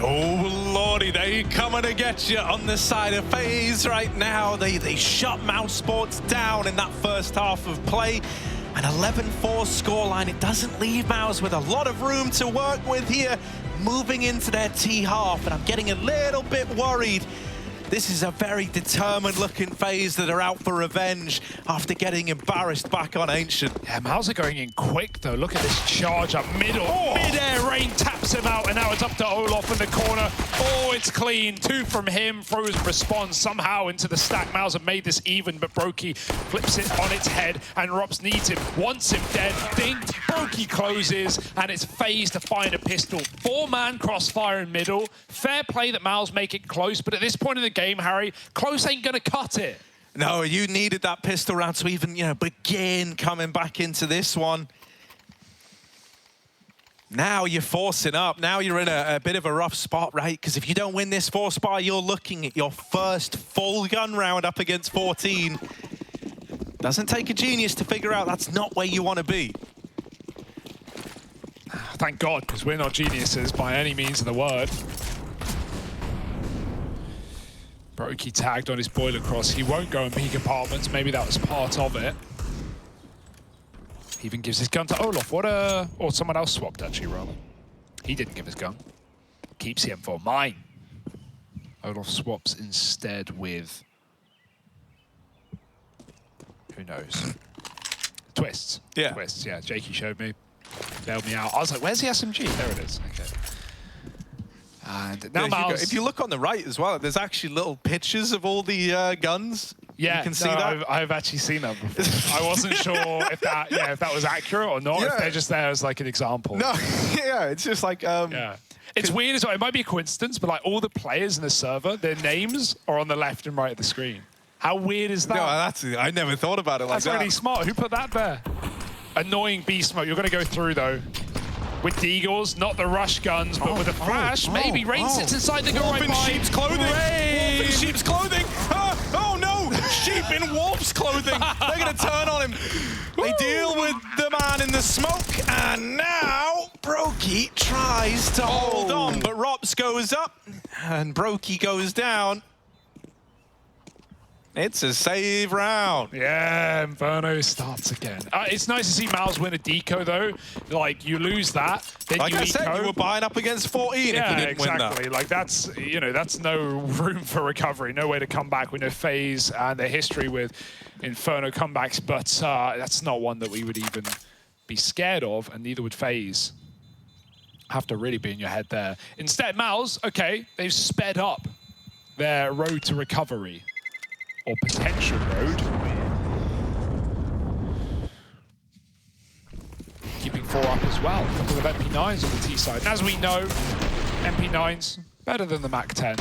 Oh lordy, they coming to get you on the side of FaZe right now. They shut mousesports down in that first half of play. An 11-4 scoreline. It doesn't leave Mouse with a lot of room to work with here, moving into their T half, and I'm getting a little bit worried. This is a very determined looking FaZe that are out for revenge after getting embarrassed back on Ancient. Yeah, Mouse are going in quick though. Look at this charge up middle. Oh. Mid-air Rain taps him out, and now it's up to Olof in the corner. Oh, it's clean. 2 from him. Frozen responds somehow into the stack. Mouse have made this even, but Brokey flips it on its head, and Rops needs him, wants him dead. Dinked. Brokey closes, and it's FaZe to find a pistol. 4-man crossfire in middle. Fair play that Mouse make it close, but at this point in the game, Harry, close ain't gonna cut it. No, you needed that pistol round to even, begin coming back into this one. Now you're forcing up. Now you're in a bit of a rough spot, right? Because if you don't win this 4-spy, you're looking at your first full gun round up against 14. Doesn't take a genius to figure out that's not where you want to be. Thank God, because we're not geniuses by any means of the word. Brokey tagged on his boiler cross. He won't go in peak apartments. Maybe that was part of it. He even gives his gun to Olof. Or someone else swapped, actually, rather. He didn't give his gun. Keeps the M4. Mine. Olof swaps instead with... who knows? Twists. Yeah. Twists, yeah. Jakey showed me. Bailed me out. I was like, where's the SMG? There it is. Okay. And now Miles... if you look on the right as well, there's actually little pictures of all the guns. Yeah, you can see that. I've actually seen that before. I wasn't sure if that was accurate or not. If they're just there as like an example. No, yeah, it's just like yeah. It's weird as well. It might be a coincidence, but like all the players in the server, their names are on the left and right of the screen. How weird is that? No, I never thought about it like that. That's really smart. Who put that there? Annoying beast smoke. You're going to go through though. With Deagles, not the rush guns, but with a flash, maybe Rain sits inside the go right by. Sheep's clothing. Rain. Sheep's clothing. Oh no! sheep in wolf's clothing. They're going to turn on him. They deal with the man in the smoke, and now Brokey tries to hold on, but Rops goes up, and Brokey goes down. It's a save round. Yeah, Inferno starts again. It's nice to see Mouse win a deco, though. Like, you lose that, then like you I said, you were buying up against 14 if you didn't win that. Like, that's, you know, that's no room for recovery, no way to come back. We know FaZe and their history with Inferno comebacks, but that's not one that we would even be scared of, and neither would FaZe. Have to really be in your head there. Instead, Mouse, okay, they've sped up their road to recovery. Or potential road. Keeping 4 up as well. A couple of MP9s on the T side. And as we know, MP9s better than the Mac 10.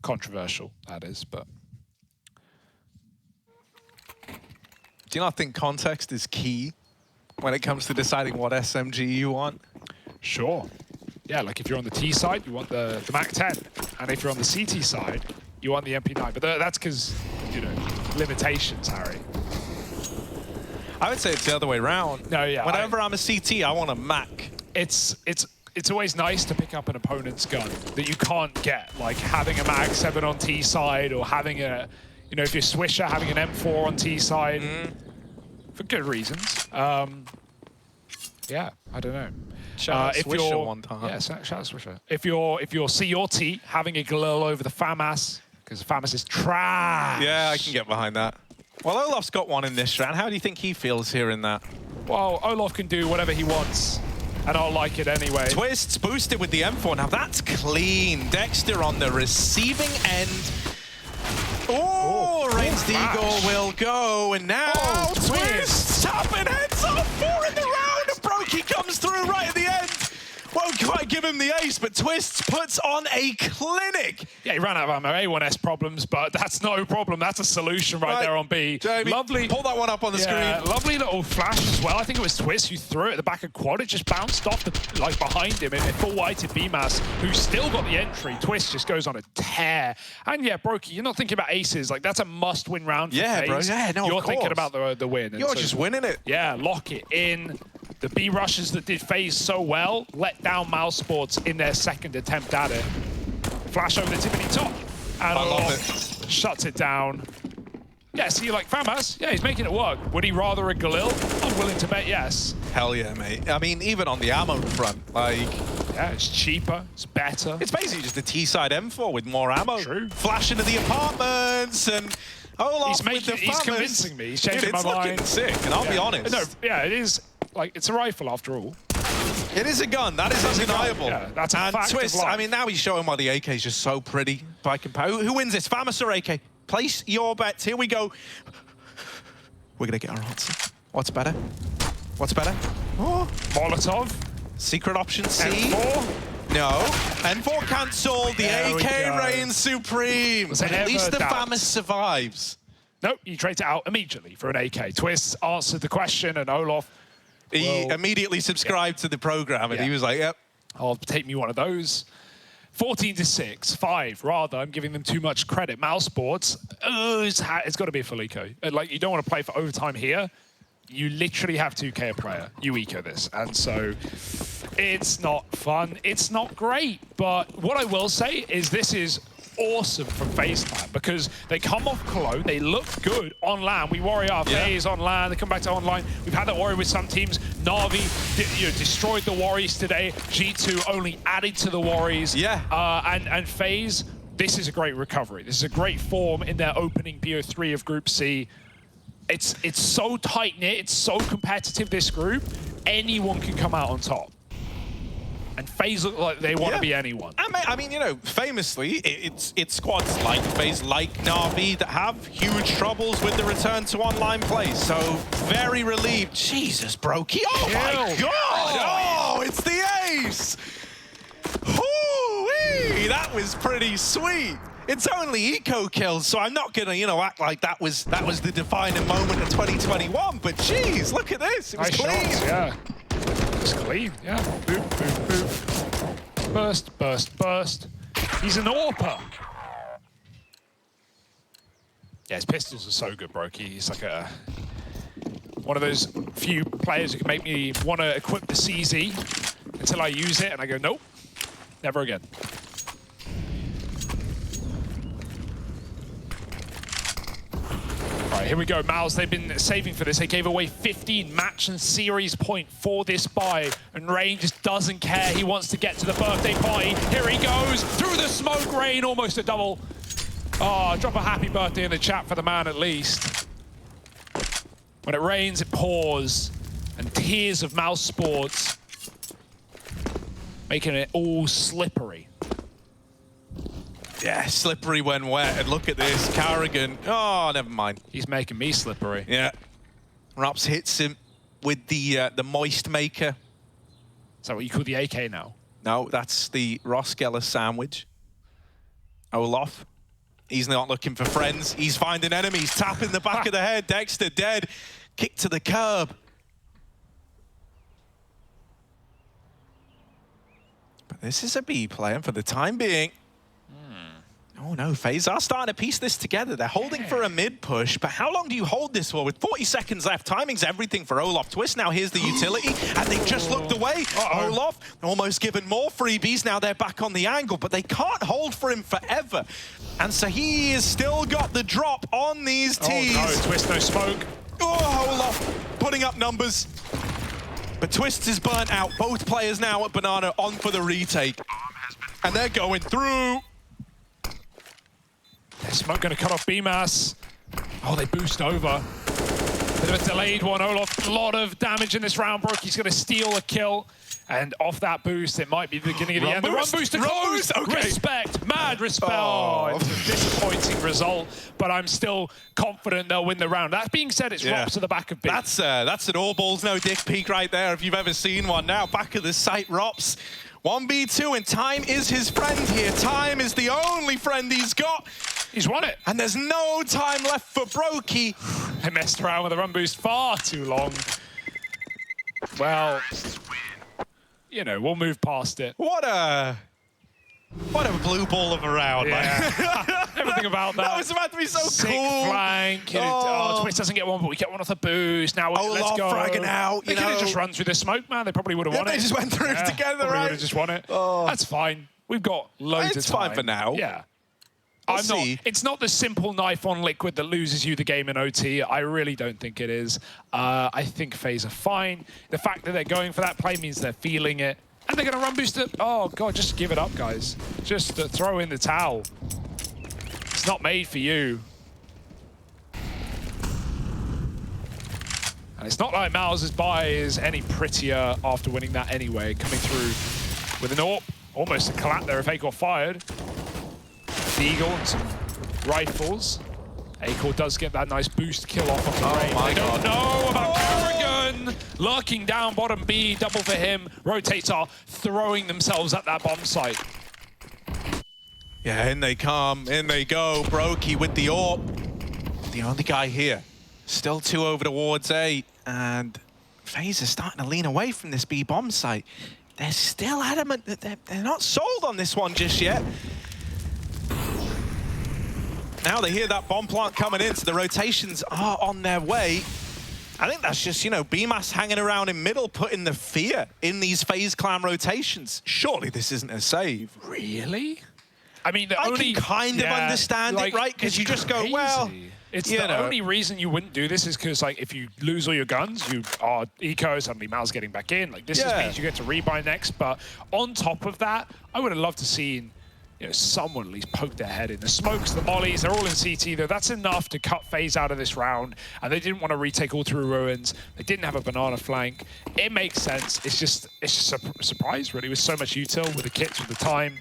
Controversial, that is, but. Do you not think context is key when it comes to deciding what SMG you want? Sure. Yeah, like if you're on the T side, you want the Mac 10. And if you're on the CT side, you want the MP9. But that's because, you know, limitations, Harry. I would say it's the other way around. No, yeah. Whenever I'm a CT, I want a Mac. It's always nice to pick up an opponent's gun that you can't get. Like having a Mag 7 on T side, or having a, you know, if you're Swisher, having an M4 on T side. For good reasons. Yeah, I don't know. Shout out Swisher one time. Yeah, shout out Swisher. If you're CRT, having a Galil over the FAMAS, because FAMAS is trash. Yeah, I can get behind that. Well, Olaf's got one in this round. How do you think he feels hearing that? Well, Olaf can do whatever he wants, and I'll like it anyway. Twists boosted with the M4. Now that's clean. Dexter on the receiving end. Oh, Rain's Deagle will go, and now Twists tapping heads off. 4 in the round, and Brokey comes through right at the end. Won't quite give him the ace, but Twists puts on a clinic. Yeah, he ran out of ammo. A1S problems, but that's no problem. That's a solution right there on B. Jamie, lovely. Pull that one up on the screen. Lovely little flash as well. I think it was Twist who threw it at the back of quad. It just bounced off the, like behind him in a full whited BMAS, who still got the entry. Twist just goes on a tear. And yeah, Brokey, you're not thinking about aces. Like, that's a must-win round for FaZe. Bro. Yeah, no, you're thinking about the win. You're just winning it. Yeah, lock it in. The B rushes that did FaZe so well let down mousesports in their second attempt at it. Flash over the tippity top. And I love it. Shuts it down. Yeah, see, like FAMAS, yeah, he's making it work. Would he rather a Galil? I'm willing to bet yes. Hell yeah, mate. I mean, even on the ammo front, like... Yeah, it's cheaper, it's better. It's basically just a T-side M4 with more ammo. True. Flash into the apartments, and Olaf with the He's convincing me. He's changing my mind. It's looking sick, and I'll be honest. No, yeah, it is. Like, it's a rifle after all. It is a gun. That is undeniable. Yeah, that's a fact Twist, of life. I mean, now he's showing why the AK is just so pretty. By comparison, who wins this, FAMAS or AK? Place your bets. Here we go. We're gonna get our answer. What's better? What's better? Oh, Molotov. secret option C. M4. No. N4 cancelled. The AK reigns supreme. And at least the FAMAS survives. Nope, you trade it out immediately for an AK. Twist answered the question, and Olaf... He immediately subscribed to the program, and he was like, yep. I'll take me one of those. 14-6, 5, rather. I'm giving them too much credit. mousesports, it's got to be a full eco. Like, you don't want to play for overtime here. You literally have 2K a player. You eco this. And so it's not fun. It's not great. But what I will say is this is awesome from FaZe Clan, because they come off Cologne, they look good on LAN. We worry our FaZe on LAN, they come back to online. We've had that worry with some teams. Na'Vi destroyed the Worries today. G2 only added to the Worries. Yeah. And FaZe, this is a great recovery. This is a great form in their opening BO3 of Group C. It's so tight-knit, it's so competitive, this group. Anyone can come out on top. And FaZe look like they want to be anyone. I mean, you know, famously, it's squads like FaZe, like Na'Vi, that have huge troubles with the return to online play. So, very relieved. Jesus, Brokey. Oh, my God. Oh, it's the ace. Hoo-wee. That was pretty sweet. It's only eco kills, so I'm not gonna, you know, act like that was the defining moment of 2021. But geez, look at this. It was clean. Shots, yeah. It's clean, yeah. Boop, boop, boop. Burst, burst, burst. He's an AWPer. Yeah, his pistols are so good, Brokey. He's like one of those few players who can make me want to equip the CZ until I use it, and I go, nope, never again. All right, here we go. Mouse, they've been saving for this. They gave away 15 match and series point for this buy, and Rain just doesn't care. He wants to get to the birthday party. Here he goes, through the smoke, Rain, almost a double. Oh, drop a happy birthday in the chat for the man at least. When it rains, it pours, and tears of mousesports, making it all slippery. Yeah, slippery when wet. And look at this, Carrigan. Oh, never mind. He's making me slippery. Yeah. Raps hits him with the moist maker. Is that what you call the AK now? No, that's the Roskella sandwich. Olaf. He's not looking for friends. He's finding enemies. Tapping the back of the head. Dexter dead. Kick to the curb. But this is a B player for the time being. Oh no, FaZe are starting to piece this together. They're holding for a mid push, but how long do you hold this for? With 40 seconds left, timing's everything for Olaf. Twist now here's the utility, and they just looked away. Olaf almost given more freebies. Now they're back on the angle, but they can't hold for him forever. And so he has still got the drop on these tees. Oh no, Twist, no smoke. Oh, Olaf putting up numbers. But Twist is burnt out. Both players now at Banana on for the retake. And they're going through. Smoke going to cut off BMAS. Oh, they boost over. Bit of a delayed one. Olaf, a lot of damage in this round. Brokey's going to steal a kill. And off that boost, it might be the beginning of the end. The run boost to close. Okay. Respect, mad respect. Oh, it's a disappointing result, but I'm still confident they'll win the round. That being said, it's Rops to the back of B. That's an all balls, no dick peek right there, if you've ever seen one. Now, back of the site, Rops. 1v2, and time is his friend here. Time is the only friend he's got. He's won it. And there's no time left for Brokey. They messed around with the run boost far too long. Well, you know, we'll move past it. What a blue ball of a round. Yeah. Everything about that. That was about to be so sick cool. Flank. Twist doesn't get one, but we get one off the boost. Now let's go. Fragging out. They could have just run through the smoke, man. They probably would have won it. They just went through together, right? Would have just won it. That's fine. We've got loads of time. It's fine for now. Yeah. It's not the simple knife on liquid that loses you the game in OT. I really don't think it is. I think FaZe are fine. The fact that they're going for that play means they're feeling it. And they're going to run boost it. Oh, God, just give it up, guys. Just throw in the towel. It's not made for you. And it's not like Miles' buy is any prettier after winning that anyway. Coming through with an AWP. Almost a collapse there if A got fired. Eagle and some rifles. Acor does get that nice boost kill off of the Rain. My God. Don't know about Carrigan. Lurking down bottom B, double for him. Rotates are throwing themselves at that bomb site. Yeah, in they come, in they go. Brokey with the AWP. The only guy here. Still 2 over towards A. And FaZe is starting to lean away from this B bomb site. They're still adamant that they're not sold on this one just yet. Now they hear that bomb plant coming in, so the rotations are on their way. I think that's just, you know, BMAS hanging around in middle, putting the fear in these FaZe clan rotations. Surely this isn't a save. Really? I mean, I can kind of understand it, right? Because you just go, well, it's the only reason you wouldn't do this is because, like, if you lose all your guns, you are eco, suddenly Mal's getting back in. Like, this just means you get to rebuy next. But on top of that, I would have loved to see, you know, someone at least poke their head in. The smokes, the mollies, they're all in CT though. That's enough to cut FaZe out of this round. And they didn't want to retake all through ruins. They didn't have a banana flank. It makes sense. It's just a surprise, really, with so much util, with the kits, with the time.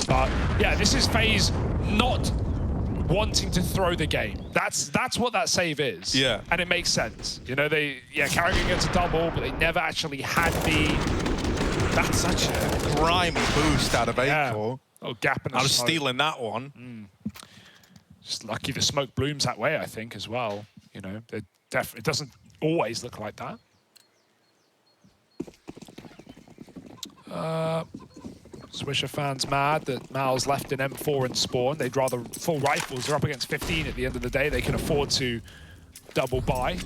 But yeah, this is FaZe not wanting to throw the game. That's what that save is. Yeah. And it makes sense. You know, Carrigan gets a double, but they never actually had the... That's such a grimy boost out of Acor. Oh, gap in the I was smoke. stealing that one. Just lucky the smoke blooms that way, I think, as well. You know, it doesn't always look like that. Swisher fans mad that Mal's left in M4 and Spawn. They'd rather full rifles. They're up against 15 at the end of the day. They can afford to double buy.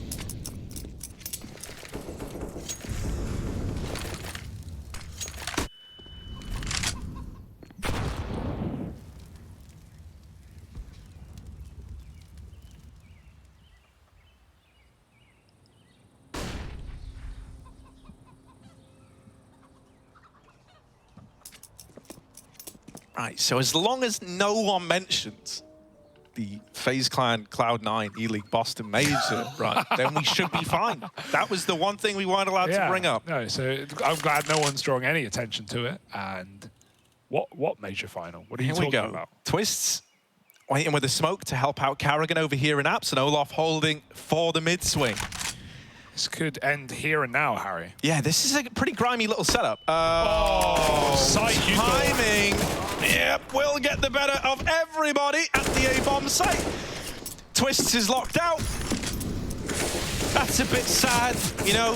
Right, so as long as no one mentions the FaZe Clan Cloud9 E-League Boston Major, right, then we should be fine. That was the one thing we weren't allowed to bring up. No, so I'm glad no one's drawing any attention to it. And what major final? What are you talking about? Twists waiting with the smoke to help out Karrigan over here in Apps, and Olaf holding for the mid-swing. This could end here and now, Harry. Yeah, this is a pretty grimy little setup. Site timing. Yep, we'll get the better of everybody at the A-bomb site. Twists is locked out. That's a bit sad, you know.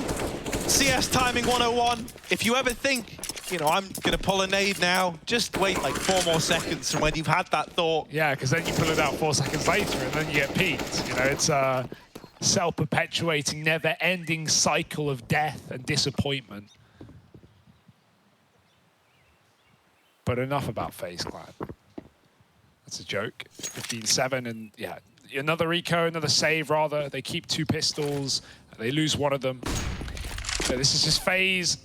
CS timing 101. If you ever think, you know, I'm gonna pull a nade now, just wait like 4 more seconds from when you've had that thought. Yeah, because then you pull it out 4 seconds later and then you get peaked. You know, it's a self-perpetuating, never-ending cycle of death and disappointment. But enough about FaZe Clan. That's a joke. 15-7, and yeah, another eco, another save rather. They keep 2 pistols. They lose 1 of them. So this is just FaZe.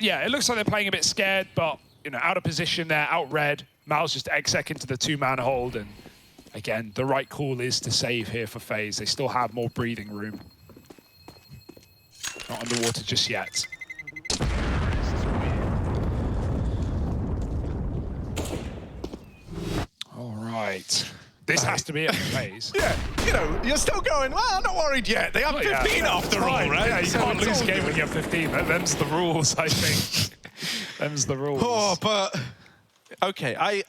Yeah, it looks like they're playing a bit scared, but you know, out of position there, out red. Mal's just exec into the 2-man hold, and again, the right call is to save here for FaZe. They still have more breathing room. Not underwater just yet. All right. This has to be it for FaZe. Yeah, you know, you're still going, well, I'm not worried yet. They have 15 after all, right? Yeah, you can't lose a game when you have 15. Them's the rules, I think. Them's the rules. Oh, but... Okay,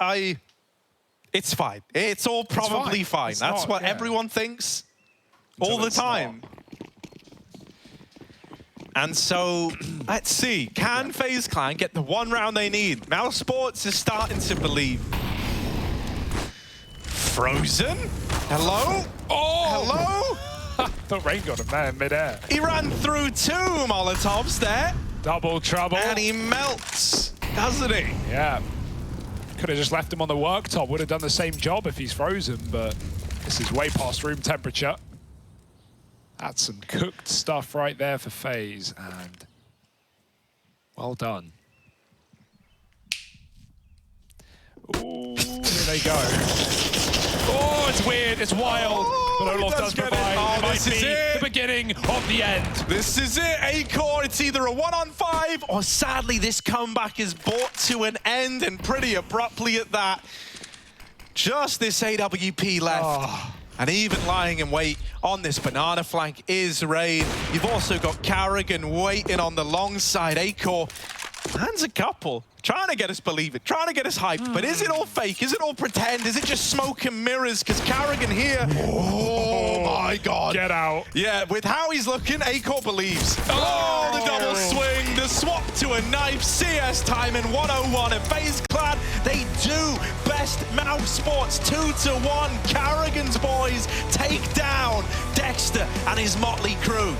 it's fine. It's all probably fine. That's what everyone thinks all the time. And so, let's see. Can FaZe Clan get the 1 round they need? mousesports is starting to believe. Frozen? Hello? Oh! Hello? I thought Rain got him there in midair. He ran through 2 Molotovs there. Double trouble. And he melts, doesn't he? Yeah. Could have just left him on the worktop. Would have done the same job if he's frozen, but this is way past room temperature. That's some cooked stuff right there for FaZe, and well done. Ooh, here they go. Oh, it's weird, it's wild, but Olaf does provide. Oh, it might this is be it. the beginning of the end. This is it, A-Core. It's either a 1-on-5, or sadly, this comeback is brought to an end, and pretty abruptly at that. Just this AWP left. Oh. And even lying in wait on this banana flank is Rain. You've also got Karrigan waiting on the long side. A-Core lands a couple. Trying to get us believing, trying to get us hyped, but is it all fake? Is it all pretend? Is it just smoke and mirrors? Because Karrigan here, oh my God. Get out. Yeah, with how he's looking, A-Core believes. Oh, the double swing, the swap to a knife, CS time in 101, and FaZe Clan, they do best mousesports 2-1. Karrigan's boys take down Dexter and his motley crew.